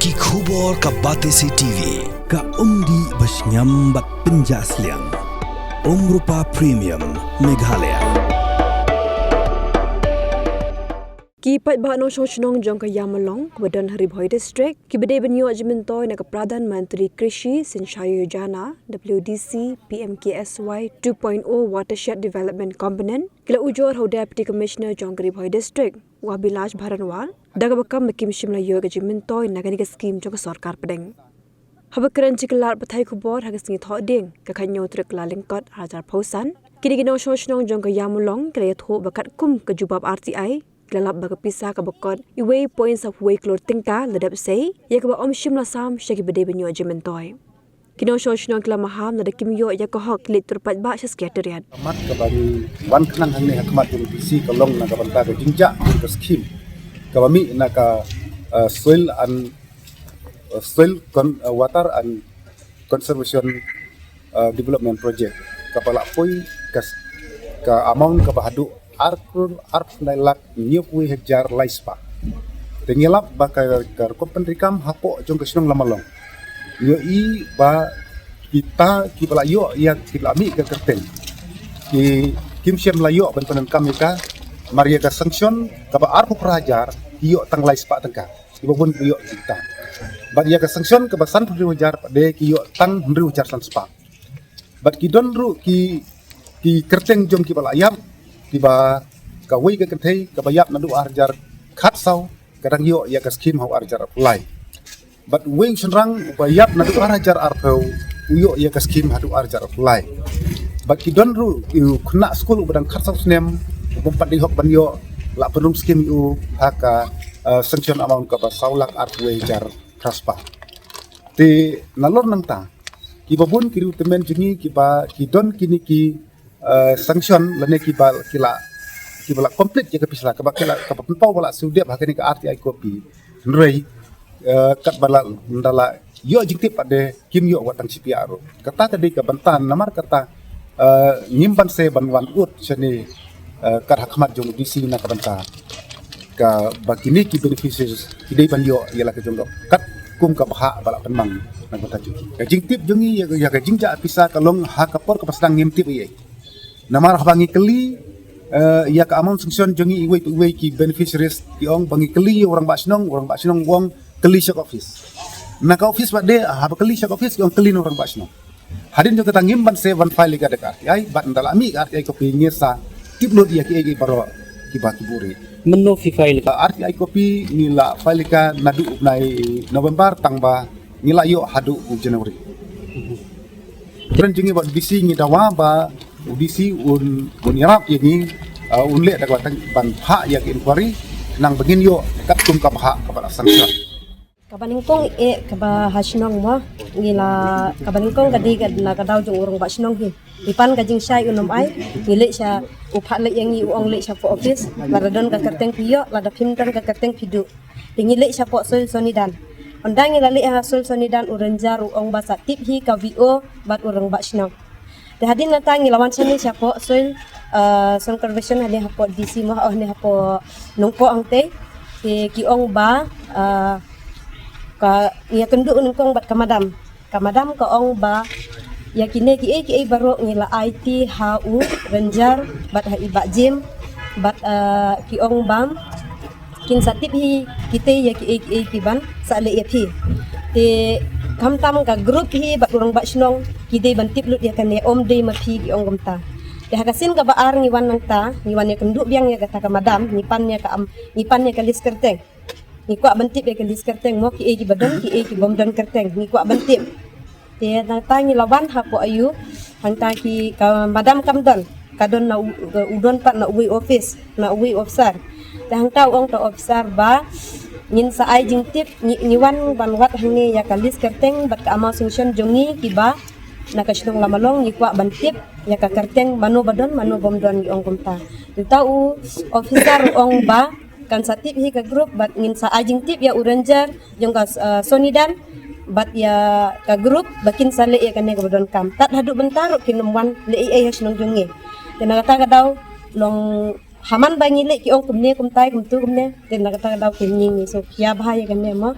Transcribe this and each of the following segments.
Ki khubor ka Batesi TV. Ka umdi basnyambak penjaslian. Rupa Premium Meghalaya. Kipat bahano sosnong jong ka Yamalong, Badan Haribhoi District, kibade banyo ajmentoy na Pradhan Mantri Krishi Sinchay Yojana, WDC PMKSY 2.0 Watershed Development Component, kila ujor ho Deputy Commissioner jong Haribhoi District, Wabilash Bharanwal, daga bakam makim shimla yoga ajmentoy na ganiga scheme jong ka sarkar padeng. Habakaran chiklar patay kubor hagas ngi thoding, kakanyo trek lalingkot hajar pausan, kini gino sosnong jong ka Yamalong, kila yatho bakat kum ka jubab RTI, Lalap baga pisa ka bakot iway points of way klor tingka ladap say ya ka ba om shimla sam shagi bade benyo ajementoy kino shosh nong kla maham na kimyo ya ka hok lit turpat ba sha sekretariat amat ka bagi wan khnang hang ne hakmat bisi ka long na ka banta ka jingja ka scheme ka bami na ka soil water and conservation development project ka pala poi ka amount ka bahadu arp nailak nyupui hejar laispa tengelap bakal kar kompenrikam hapo jong kesenong lamalong yo I ba kita kibala yo ya kilami ke kerten ki kimsiam layo bantuan kami ka maria ka sanction ka ba arp prajar yo tang laispa tengka ibabun yo kita ba ya ka sanction ka ba san hujar de ki yo tang hujar san spa bat ki don ru ki kerteng jong kibala yam tiba kawai ke kentai kabayap nadu arjar khatsau kadang yo ya ka scheme hau arjar apply but wing senrang bayap nadu arjar arpau yo ya ka scheme hadu arjar apply but kidon ru yu kena school badang khatsau snem bompat di hok ban yo la penum scheme yu haka sanction amount ka saulak arpwe jar traspa ti nalor nang ta kibabun kiru temen jengi kiba kidon kini ki sanction lene kibala complete je kepisla kaba kila kaba pau bala sudia bahkan ke RTI kopi nrei kat bala ndala yo jingtip ade kim yo watang CPR kata tadi ke bantan namar kata nyimpan se banwan ut seni kat hakmat jong disi na kabanta ka bakini ki beneficiaries kidai ban yo ialah ke jong kat kum ka bah bala penmang nang kata jingtip jongi ya ka jingja pisa kalong hakapor ka pasang ngimtip ye namar bangi keli ya ka amount sanction jongi iway ki beneficiaries ki ong bangi keli orang basnong wong keli shak office na ka office ba de ha keli shak office ki ong keli orang basnong hadin jo kata ngimban se one file ga dekat ai bat ndala mi RTI copy ngesa tipload ya ki baro ki ba kiburi menno fi file RTI copy nila file ka nadu nai November tangba nila yo hadu Januari jongi ba bisi ngi dawa ba udisi un irap ini unle da batang ban ha ya inquiry nang begin yo kat tum ka ha ka pada sanction kabaningkong kaba hasnong mo ngila kabaningkong kadi na kadaw jong urong basnong hi ipan kajing syai unom ai ngile sya uphat le yang uong le sya po office ladon ka kerteng piyo lada pimtan ka kerteng pidu ngile sya po sol sonidan ondang ngila le hasul sonidan urenjar uong basa tip hi ka VO bat urong basnong hadin na tangi lawan sini siapo soil conservation hadi hapo DC mo oh ni hapo nungko ang te kiong ba ka ya kendu nungkong bat kamadam ka ong ba ya kine ki baro ngila IT HU renjar bat ha iba gym bat kiong bam kin satip hi kite ya ki ban sa le ep te kamtam ka group hi bat urang basnong kidai bantip lut ya kan ya om dei mapi gi ong gamta ya hakasin ka baar ngiwan nang ta ngiwan ya kenduk biang ya kata ka madam nipan ya ka lis kerteng ni kwa bantip ya ka lis kerteng mo ki badan ki bomdan kerteng ni kwa bantip te nang ta ngi lawan hapo ayu hang ta ki ka madam kamdon kadon na udon pat na uwi office na uwi officer hang ta ong ta officer ba ngin sa ai jing tip ngiwan banwat hangni ya kalis kerteng bat ka amau singsion jongi kiba na kasnong lamalong ni kwa bantip ya ka kerteng manu badon manu bomdon gi ong kumta tau officer ong ba kan satip hi ka group bat ngin sa ai jing tip ya urenjar jong ka sonidan bat ya ka group bakin sale ya kan ka badon kam tat hadu bentar kinumwan le ai hasnong jongi tena kata daw long haman bangi le ki ong kumne kumtai kumtu kumne den na kata daw kinning so kia bahaya kan ne mo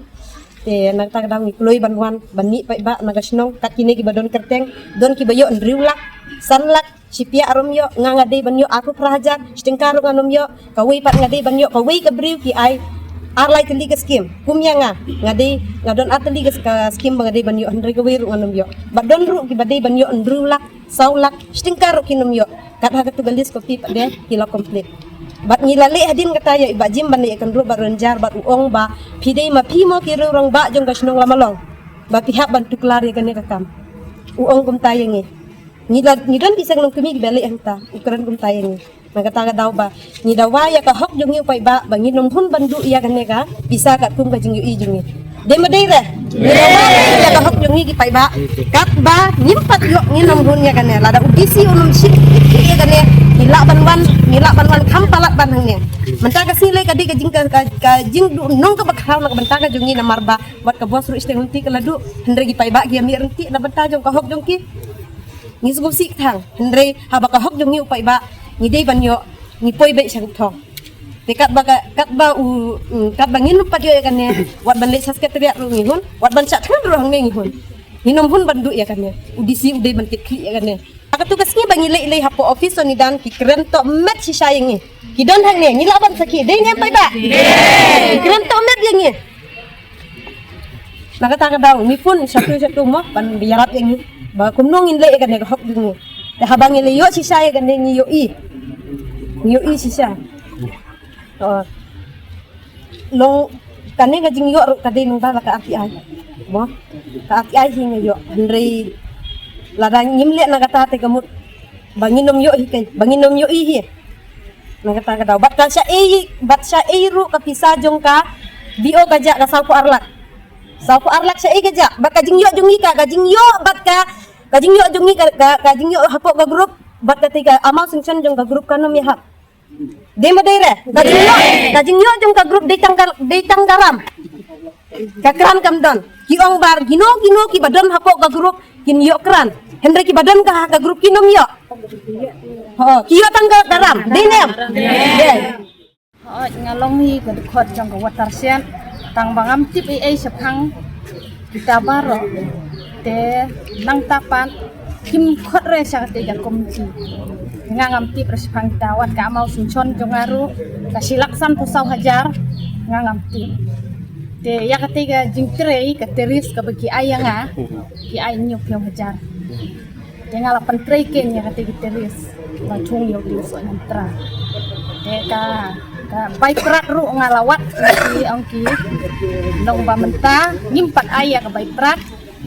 te nak tak dang kloi banwan bani pai ba naga snong kat kini ki badon kerteng don ki bayo ndriulak sanlak sipia arom yo ngangade banyo aku prahajar stingkaro nganom yo kawi pat ngade banyo kawi ka briu ki ai arlai teli ke skim kumya ngade ngadon ateli ke skim bangade banyo andre kawi ru nganom yo badon ru ki bade banyo ndriulak saulak stingkaro kinom yo kat ha tu galis kopi pat de kilo komplit bat ngilale hadin kata ya iba jim ban ya kan ru bat renjar bat uong ba pidei ma pimo ki ru rong ba jong kasnong lamalong ba pihak ban tuklar ya kan ya kakam uong kum tayengi ngidon kisang nong kemi balik hanta ukuran kum tayengi kata daw ba ni dawa ya ka hok jong yu pai ba banginom hun bandu ya kan ya bisa kat kum ka jing yu i jong de madeira ya ka hok jong yu pai ba kat ba nyimpat yo nginom hun ya kan ya lada udisi unum sik ya kan ya ngilak banwan kampalat banangnya mentaka sile kadi ka jing nong ka bakal nak bentaka jongi na marba buat ka bos ru isteng hunti ka ladu hendre gi pai ba gi mi renti na benta jong ka hok jong ki ngi sugu sik thang hendre ha ba ka hok jong ngi upai ba ngi dei ban yo ngi poi be sang thong te kat ba ngin pat yo kan ne wat ban le sasket teriak ru ngi hun wat ban chat thun ru hang ngi hun hinom hun bandu ya kan ne udisi udai ban tikli ya kan ne aka tugas ni bangi lei hapo office ni dan ki keren to met si sayang ni ki don hang ni laban saki dei ni pai ba keren to met yang ni nak kata daw ni pun satu mo ban biarap yang ni ba kumnong lei kan ne hok ni dah habang ni yo si sayang kan ni yo i si sayang long kane ga jing yo kadai nung ta ka api ai mo ka api ai hinga yo hendrei lada nyimle na kata te kamut banginom yo hi na kata daw bat ka sya ru ka pisa jong ka bio gajak ka saupo arlak sya gajak bat ka jing yo jongi ka jing yo bat ka jing yo jongi ka jing yo hapok ka grup bat ka tiga amal sungchan jong ka grup kanom ya hap de madeira ka jing yo jong ka grup de tanggaram ka kran kam don ki ong bar gino ki badon hapok ka grup kin yo kran hendre ki badan ka grup kinom yo ki yo tanggal daram denem ngalong hi ka khot jang ka watar sian tang bangam tip ai sapang kita baro te nang tapan kim khot re sa te ja komiti ngangam tip resapang tawat ka mau sunchon jongaru ka silaksan pusau hajar ngangam tip te ya ketiga jingtrei ka teris ka bagi ayanga ki ay nyok yo hajar te ngalapan treken ya ketiga teris la chung yo di so nantra te ka bai prat ru ngalawat ki angki nong ba menta ngimpat aya ka bai prat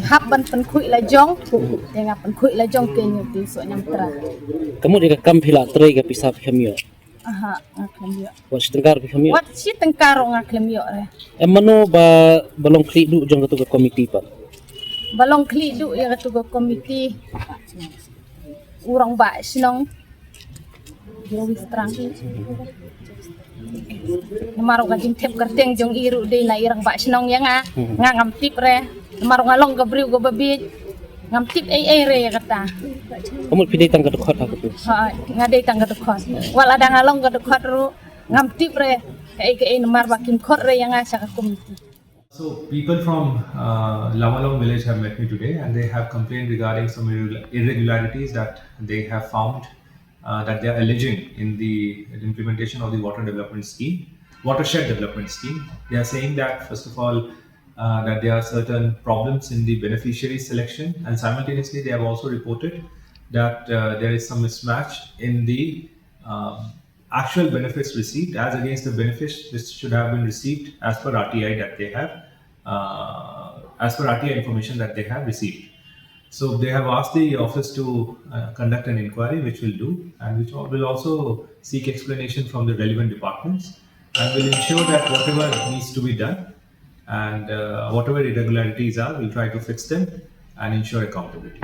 hab ban penkhui la jong te nga penkhui la jong ke yo di so nantra kamu di kam phila trei ka pisap khamyo aha ngaklem yo wat setengkar khamyo wat si tengkaro ngaklem yo re mano ba balong kli du jong ka komiti pa balong kli du ya ka komiti urang ba sinong gawis terang namaro ka jing tep kerteng jong iru de na irang ba sinong ya nga ngam tip re namaro ngalong ka briu go babi ngam tip ai re kata kamu pidei tang ka khot ha tu ha ngade tang ka khot wala da ngalong ka khot ru ngam tip re kai namar ba kim khot re yang asa ka komiti. So people from Lamalong village have met me today and they have complained regarding some irregularities that they have found that they are alleging in the implementation of the watershed development scheme. They are saying that first of all that there are certain problems in the beneficiary selection, and simultaneously they have also reported that there is some mismatch in the actual benefits received as against the benefits which should have been received as per RTI that they have, as per RTI information that they have received. So they have asked the office to conduct an inquiry, which we'll do, and which will also seek explanation from the relevant departments, and will ensure that whatever needs to be done and whatever irregularities are, we'll try to fix them and ensure accountability.